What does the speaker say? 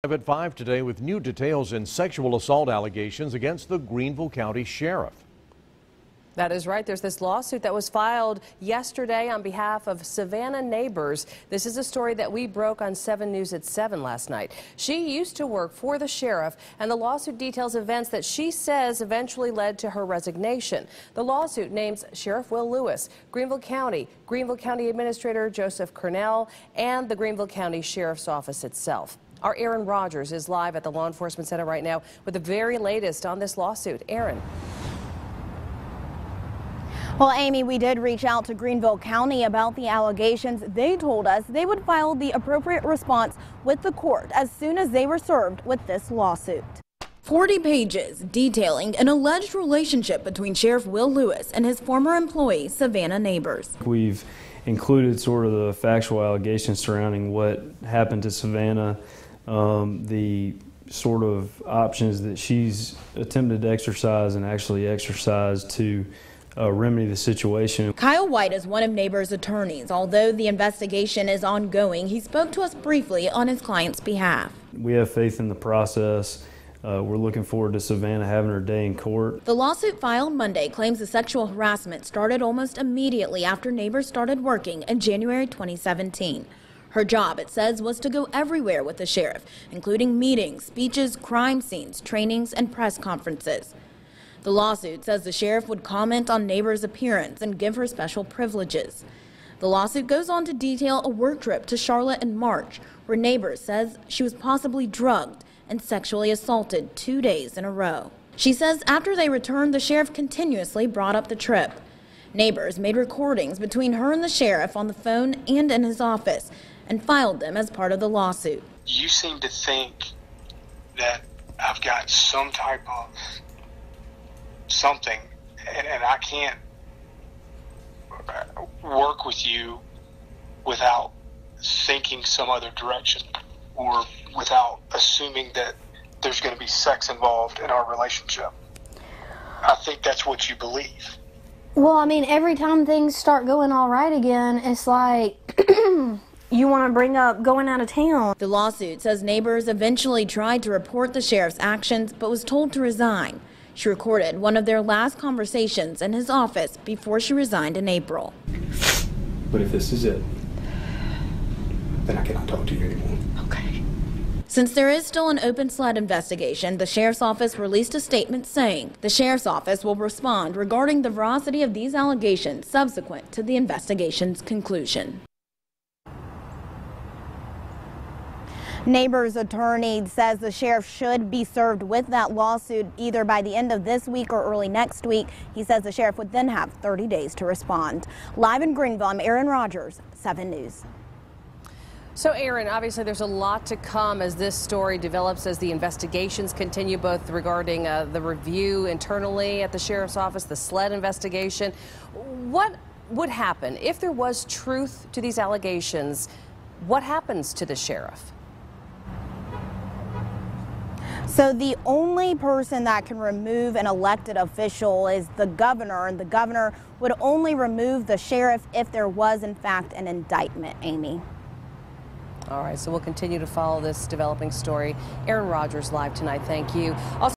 At 5 today with new details in sexual assault allegations against the Greenville County Sheriff. That is right. There's this lawsuit that was filed yesterday on behalf of Savannah Neighbors. This is a story that we broke on 7 News at 7 last night. She used to work for the sheriff, and the lawsuit details events that she says eventually led to her resignation. The lawsuit names Sheriff Will Lewis, Greenville County Administrator Joseph Cornell, and the Greenville County Sheriff's Office itself. Our Aaron Rogers is live at the Law Enforcement Center right now with the very latest on this lawsuit. Aaron. Well, Amy, we did reach out to Greenville County about the allegations. They told us they would file the appropriate response with the court as soon as they were served with this lawsuit. 40 pages detailing an alleged relationship between Sheriff Will Lewis and his former employee, Savannah Neighbors. We've included sort of the factual allegations surrounding what happened to Savannah, the sort of options that she's attempted to exercise and actually exercised to remedy the situation. Kyle White is one of Neighbors' attorneys. Although the investigation is ongoing, he spoke to us briefly on his client's behalf. We have faith in the process. We're looking forward to Savannah having her day in court. The lawsuit filed Monday claims the sexual harassment started almost immediately after Neighbors started working in January 2017. Her job, it says, was to go everywhere with the sheriff, including meetings, speeches, crime scenes, trainings, and press conferences. The lawsuit says the sheriff would comment on Neighbors' appearance and give her special privileges. The lawsuit goes on to detail a work trip to Charlotte in March, where Neighbors says she was possibly drugged and sexually assaulted 2 days in a row. She says after they returned, the sheriff continuously brought up the trip. Neighbors made recordings between her and the sheriff on the phone and in his office and filed them as part of the lawsuit. You seem to think that I've got some type of something, and I can't work with you without thinking some other direction or without assuming that there's going to be sex involved in our relationship. I think that's what you believe. Well, I mean, every time things start going all right again, it's like you want to bring up going out of town. The lawsuit says Neighbors eventually tried to report the sheriff's actions but was told to resign. She recorded one of their last conversations in his office before she resigned in April. But if this is it, then I cannot talk to you anymore. Okay. Since there is still an open SLED investigation, the Sheriff's Office released a statement saying the Sheriff's Office will respond regarding the veracity of these allegations subsequent to the investigation's conclusion. Neighbors' attorney says the sheriff should be served with that lawsuit either by the end of this week or early next week. He says the sheriff would then have 30 days to respond. Live in Greenville, I'm Aaron Rogers, 7 News. So, Aaron, obviously there's a lot to come as this story develops, as the investigations continue, both regarding the review internally at the sheriff's office, the SLED investigation. What would happen if there was truth to these allegations? What happens to the sheriff? So the only person that can remove an elected official is the governor, and the governor would only remove the sheriff if there was, in fact, an indictment, Amy. All right, so we'll continue to follow this developing story. Aaron Rogers live tonight. Thank you. Also